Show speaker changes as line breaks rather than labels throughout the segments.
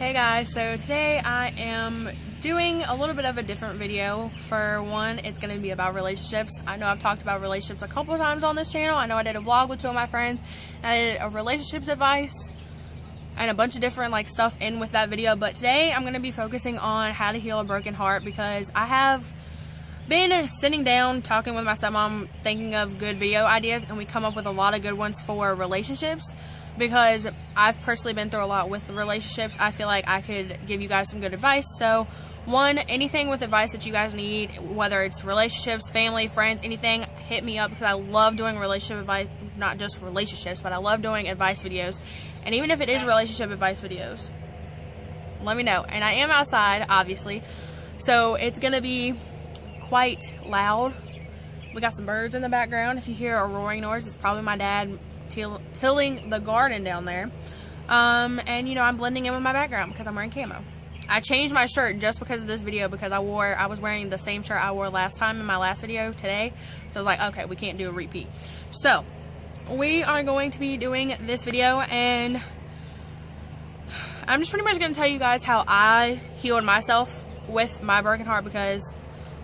Hey guys, so today I am doing a little bit of a different video. For one, it's going to be about relationships. I know I've talked about relationships a couple of times on this channel. I know I did a vlog with two of my friends, and I did a relationships advice and a bunch of different stuff in with that video, but today I'm going to be focusing on how to heal a broken heart, because I have been sitting down talking with my stepmom, thinking of good video ideas, and we come up with a lot of good ones for relationships. Because I've personally been through a lot with the relationships, I feel like I could give you guys some good advice. So, one, anything with advice that you guys need, whether it's relationships, family, friends, anything, hit me up, because I love doing relationship advice, not just relationships, but I love doing advice videos. And even if it is relationship advice videos, let me know. And I am outside, obviously, so it's going to be quite loud. We got some birds in the background. If you hear a roaring noise, it's probably my dad tilling the garden down there. And you know, I'm blending in with my background because I'm wearing camo. I changed my shirt just because of this video, because I was wearing the same shirt I wore last time in my last video today. So I was like, okay, we can't do a repeat. So we are going to be doing this video, and I'm just pretty much going to tell you guys how I healed myself with my broken heart, because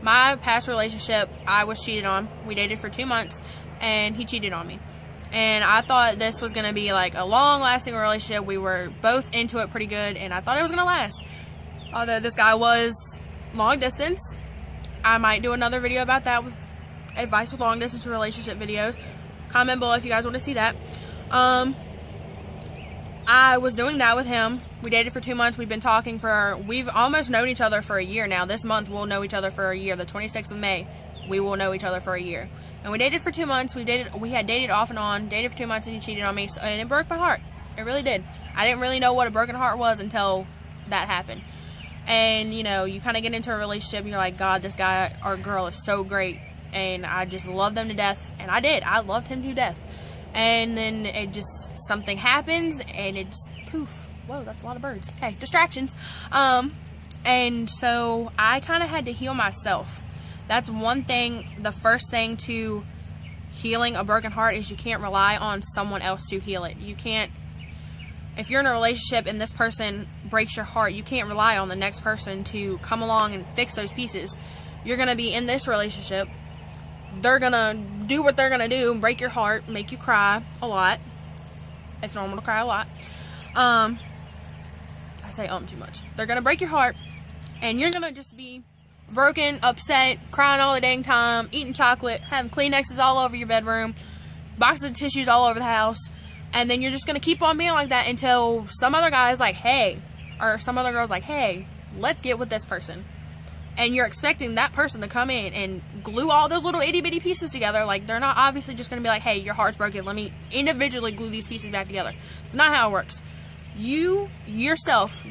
my past relationship, I was cheated on. We dated for 2 months and he cheated on me. And I thought this was going to be like a long-lasting relationship. We were both into it pretty good, and I thought it was going to last. Although this guy was long distance. I might do another video about that, with advice with long-distance relationship videos. Comment below if you guys want to see that. I was doing that with him. We dated for 2 months. We've been talking we've almost known each other for a year now. This month we'll know each other for a year. The 26th of May, we will know each other for a year. And we dated for 2 months. We had dated off and on, dated for 2 months, and he cheated on me, and it broke my heart. It really did. I didn't really know what a broken heart was until that happened. And, you know, you kind of get into a relationship, and you're like, God, this guy or girl is so great, and I just love them to death. And I did. I loved him to death. And then something happens, and it just, poof. Whoa, that's a lot of birds. Okay, distractions. And so I kind of had to heal myself. That's one thing. The first thing to healing a broken heart is you can't rely on someone else to heal it. You can't, if you're in a relationship and this person breaks your heart, you can't rely on the next person to come along and fix those pieces. You're going to be in this relationship. They're going to do what they're going to do, break your heart, make you cry a lot. It's normal to cry a lot. I say too much. They're going to break your heart, and you're going to just be broken, upset, crying all the dang time, eating chocolate, having Kleenexes all over your bedroom, boxes of tissues all over the house, and then you're just going to keep on being like that until some other guy's like, hey, or some other girl's like, hey, let's get with this person. And you're expecting that person to come in and glue all those little itty-bitty pieces together. Like, they're not obviously just going to be like, hey, your heart's broken, let me individually glue these pieces back together. It's not how it works. You yourself,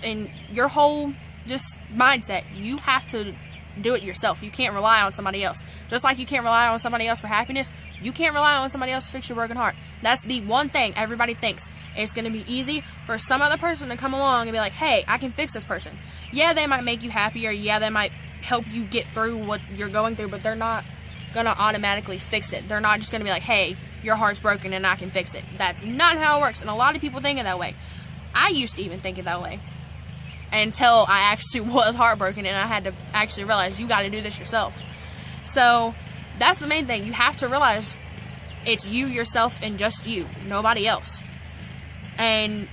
and your whole just mindset, you have to do it yourself. You can't rely on somebody else. Just like you can't rely on somebody else for happiness, you can't rely on somebody else to fix your broken heart. That's the one thing everybody thinks. It's going to be easy for some other person to come along and be like, hey, I can fix this person. Yeah, they might make you happier. Yeah, they might help you get through what you're going through, but they're not going to automatically fix it. They're not just going to be like, hey, your heart's broken and I can fix it. That's not how it works, and a lot of people think it that way. I used to even think it that way, until I actually was heartbroken and I had to actually realize you got to do this yourself. So that's the main thing. You have to realize it's you, yourself, and just you, nobody else. And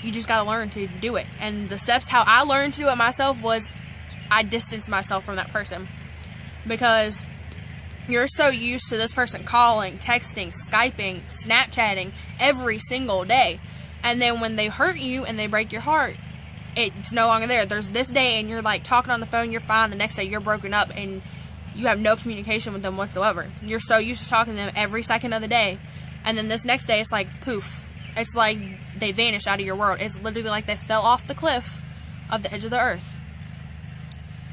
you just got to learn to do it. And the steps how I learned to do it myself was I distanced myself from that person, because you're so used to this person calling, texting, Skyping, Snapchatting every single day. And then when they hurt you and they break your heart, it's no longer there. There's this day and you're like talking on the phone, you're fine. The next day you're broken up and you have no communication with them whatsoever. You're so used to talking to them every second of the day. And then this next day it's like poof. It's like they vanished out of your world. It's literally like they fell off the cliff of the edge of the earth.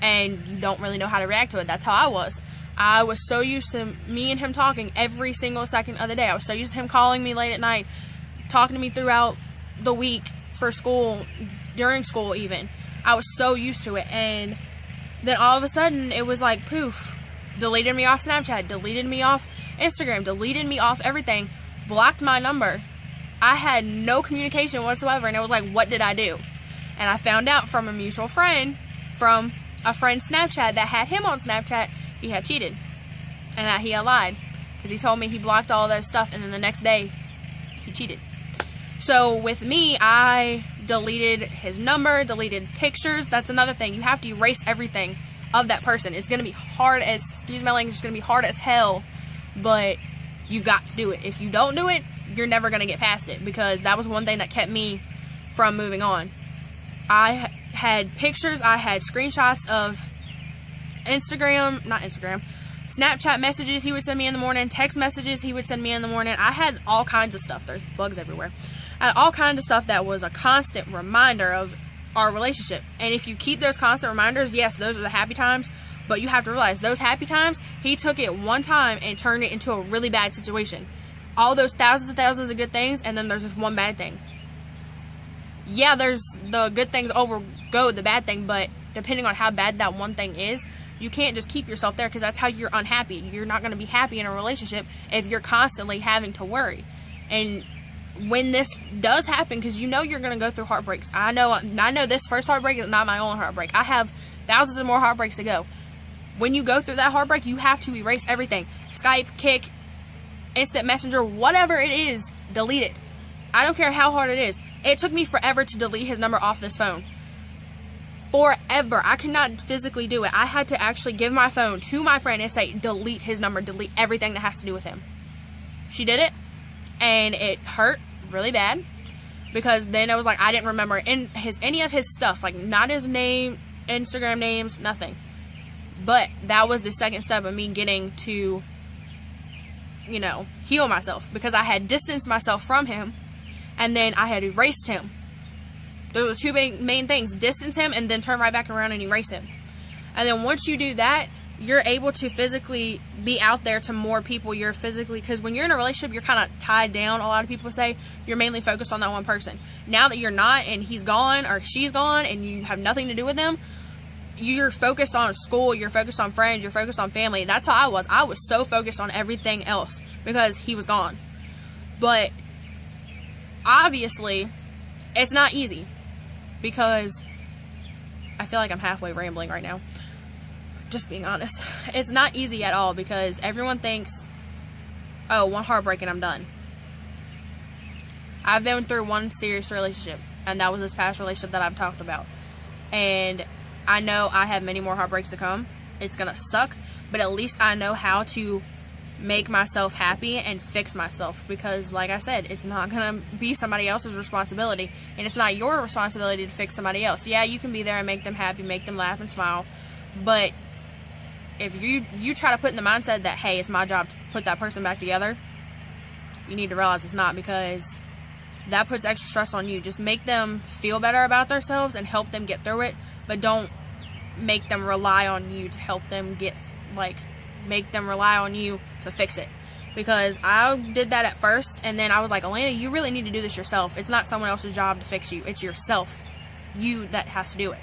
And you don't really know how to react to it. That's how I was. I was so used to me and him talking every single second of the day. I was so used to him calling me late at night, talking to me throughout the week for school, during school even. I was so used to it, and then all of a sudden it was like poof, deleted me off Snapchat, deleted me off Instagram, deleted me off everything, blocked my number, I had no communication whatsoever, and it was like, what did I do? And I found out from a mutual friend, from a friend's Snapchat that had him on Snapchat, he had cheated, and that he had lied, because he told me he blocked all those stuff, and then the next day, he cheated. So with me, I deleted his number, deleted pictures. That's another thing. You have to erase everything of that person. It's going to be hard as, excuse my language, it's going to be hard as hell, but you've got to do it. If you don't do it, you're never going to get past it, because that was one thing that kept me from moving on. I had pictures, I had screenshots of Snapchat messages he would send me in the morning, text messages he would send me in the morning. I had all kinds of stuff. There's bugs everywhere. I had all kinds of stuff that was a constant reminder of our relationship. And if you keep those constant reminders, yes, those are the happy times, but you have to realize those happy times, he took it one time and turned it into a really bad situation. All those thousands and thousands of good things, and then there's this one bad thing. Yeah, there's the good things overgo the bad thing, but depending on how bad that one thing is, you can't just keep yourself there, because that's how you're unhappy. You're not going to be happy in a relationship if you're constantly having to worry. And when this does happen, because you know you're going to go through heartbreaks. I know this first heartbreak is not my only heartbreak. I have thousands of more heartbreaks to go. When you go through that heartbreak, you have to erase everything. Skype, Kick, Instant Messenger, whatever it is, delete it. I don't care how hard it is. It took me forever to delete his number off this phone. Forever. I could not physically do it. I had to actually give my phone to my friend and say, delete his number, delete everything that has to do with him. She did it, and it hurt really bad, because then it was like I didn't remember any of his stuff, like not his name, Instagram names, nothing. But that was the second step of me getting to, you know, heal myself, because I had distanced myself from him, and then I had erased him. Those are two main things: distance him and then turn right back around and erase him. And then once you do that, you're able to physically be out there to more people. You're physically, because when you're in a relationship, you're kind of tied down. A lot of people say you're mainly focused on that one person. Now that you're not, and he's gone or she's gone, and you have nothing to do with them, you're focused on school, you're focused on friends, you're focused on family. That's how I was. I was so focused on everything else because he was gone. But obviously, it's not easy, because I feel like I'm halfway rambling right now. Just being honest. It's not easy at all, because everyone thinks, oh, one heartbreak and I'm done. I've been through one serious relationship, and that was this past relationship that I've talked about. And I know I have many more heartbreaks to come. It's gonna suck, but at least I know how to make myself happy and fix myself, because like I said, it's not gonna be somebody else's responsibility, and it's not your responsibility to fix somebody else. Yeah, you can be there and make them happy, make them laugh and smile, but if you try to put in the mindset that, hey, it's my job to put that person back together, you need to realize it's not, because that puts extra stress on you. Just make them feel better about themselves and help them get through it, but don't make them rely on you to help them make them rely on you to fix it. Because I did that at first, and then I was like, Elena, you really need to do this yourself. It's not someone else's job to fix you. It's yourself. You that has to do it.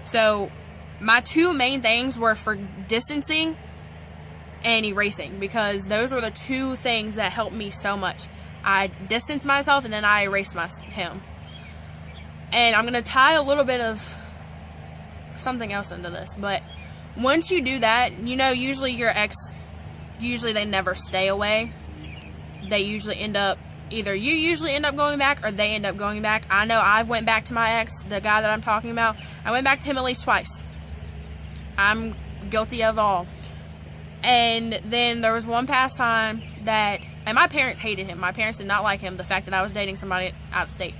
So my two main things were for distancing and erasing, because those were the two things that helped me so much. I distanced myself, and then I erased him. And I'm going to tie a little bit of something else into this, but once you do that, you know, usually your ex, they never stay away. They usually end up, either you usually end up going back, or they end up going back. I know I've went back to my ex, the guy that I'm talking about. I went back to him at least twice. I'm guilty of all. And then there was one past time that, and my parents hated him. My parents did not like him, the fact that I was dating somebody out of state.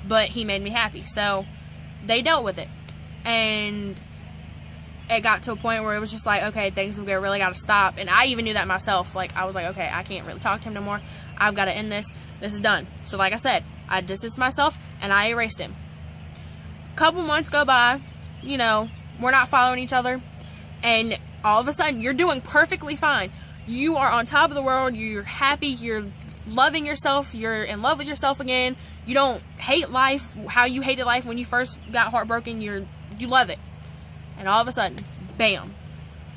But he made me happy, so they dealt with it. And it got to a point where it was just like, okay, things have really got to stop. And I even knew that myself. Like, I was like, okay, I can't really talk to him no more. I've got to end this. This is done. So like I said, I distanced myself and I erased him. A couple months go by, you know, we're not following each other, and all of a sudden you're doing perfectly fine. You are on top of the world. You're happy. You're loving yourself. You're in love with yourself again. You don't hate life how you hated life when you first got heartbroken. You love it. And all of a sudden, bam,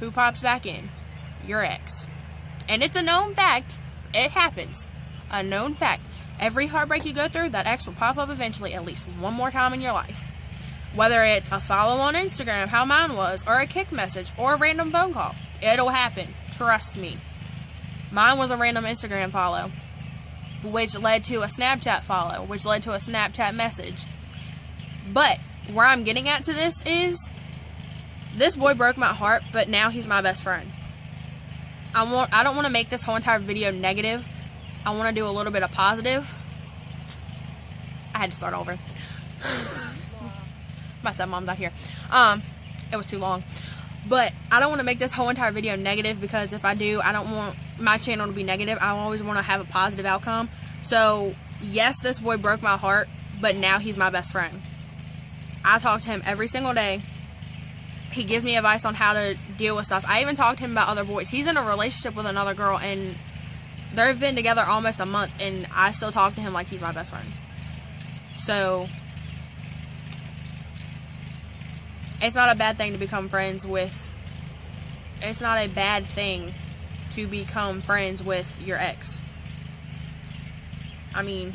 who pops back in? Your ex. And it's a known fact. It happens. A known fact. Every heartbreak you go through, that ex will pop up eventually at least one more time in your life. Whether it's a follow on Instagram, how mine was, or a kick message, or a random phone call. It'll happen. Trust me. Mine was a random Instagram follow, which led to a Snapchat follow, which led to a Snapchat message. But where I'm getting at to this is, this boy broke my heart, but now he's my best friend. I don't want to make this whole entire video negative. I want to do a little bit of positive. I had to start over. My stepmom's out here. It was too long. But I don't want to make this whole entire video negative, because if I do, I don't want my channel to be negative. I always want to have a positive outcome. So, yes, this boy broke my heart, but now he's my best friend. I talk to him every single day. He gives me advice on how to deal with stuff. I even talk to him about other boys. He's in a relationship with another girl, and they've been together almost a month, and I still talk to him like he's my best friend. So, it's not a bad thing to become friends with. It's not a bad thing to become friends with your ex. I mean,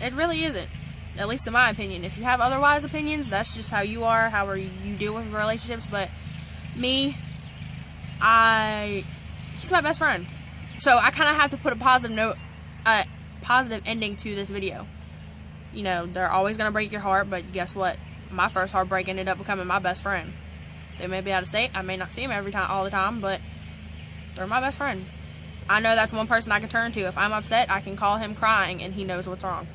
it really isn't. At least in my opinion. If you have otherwise opinions, that's just how you are, how you deal with relationships. But me, he's my best friend. So I kind of have to put a positive note, positive ending to this video. You know, they're always going to break your heart, but guess what? My first heartbreak ended up becoming my best friend. They may be out of state. I may not see them all the time, but they're my best friend. I know that's one person I can turn to. If I'm upset, I can call him crying, and he knows what's wrong.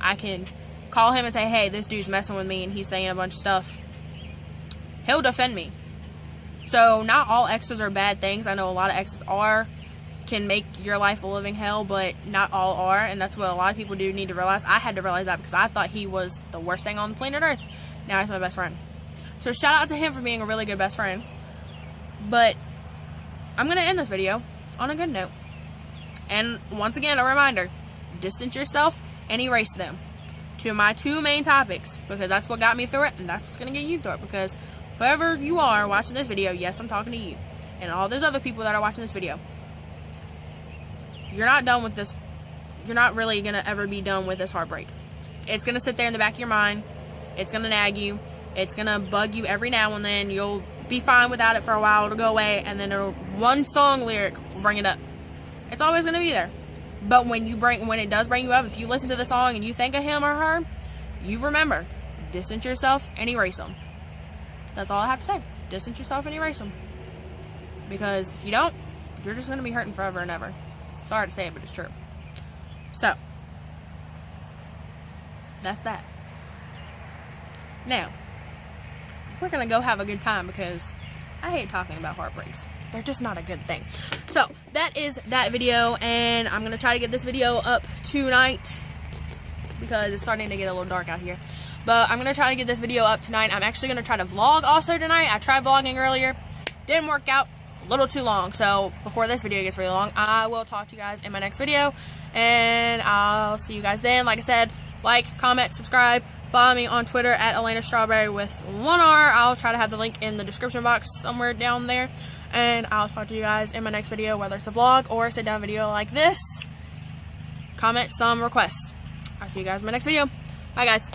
I can call him and say, hey, this dude's messing with me, and he's saying a bunch of stuff. He'll defend me. So, not all exes are bad things. I know a lot of exes can make your life a living hell, but not all are, and that's what a lot of people do need to realize. I had to realize that because I thought he was the worst thing on the planet Earth. Now he's my best friend. So shout out to him for being a really good best friend. But I'm going to end this video on a good note. And once again, a reminder, distance yourself and erase them. To my two main topics, because that's what got me through it, and that's what's going to get you through it. Because whoever you are watching this video, yes, I'm talking to you, and all those other people that are watching this video, you're not done with this. You're not really going to ever be done with this heartbreak. It's going to sit there in the back of your mind. It's going to nag you. It's going to bug you every now and then. You'll be fine without it for a while. It'll go away, and then one song lyric will bring it up. It's always going to be there. But when it does bring you up, if you listen to the song and you think of him or her, you remember, distance yourself and erase them. That's all I have to say. Distance yourself and erase them. Because if you don't, you're just going to be hurting forever and ever. Sorry to say it, but it's true. So, that's that. Now, we're going to go have a good time, because I hate talking about heartbreaks. They're just not a good thing. So, that is that video, and I'm going to try to get this video up tonight, because it's starting to get a little dark out here. But I'm going to try to get this video up tonight. I'm actually going to try to vlog also tonight. I tried vlogging earlier. Didn't work out. A little too long. So, before this video gets really long, I will talk to you guys in my next video, and I'll see you guys then. Like I said, like, comment, subscribe. Follow me on Twitter at Elena Strawberry with 1 R. I'll try to have the link in the description box somewhere down there. And I'll talk to you guys in my next video, whether it's a vlog or a sit-down video like this. Comment some requests. I'll see you guys in my next video. Bye, guys.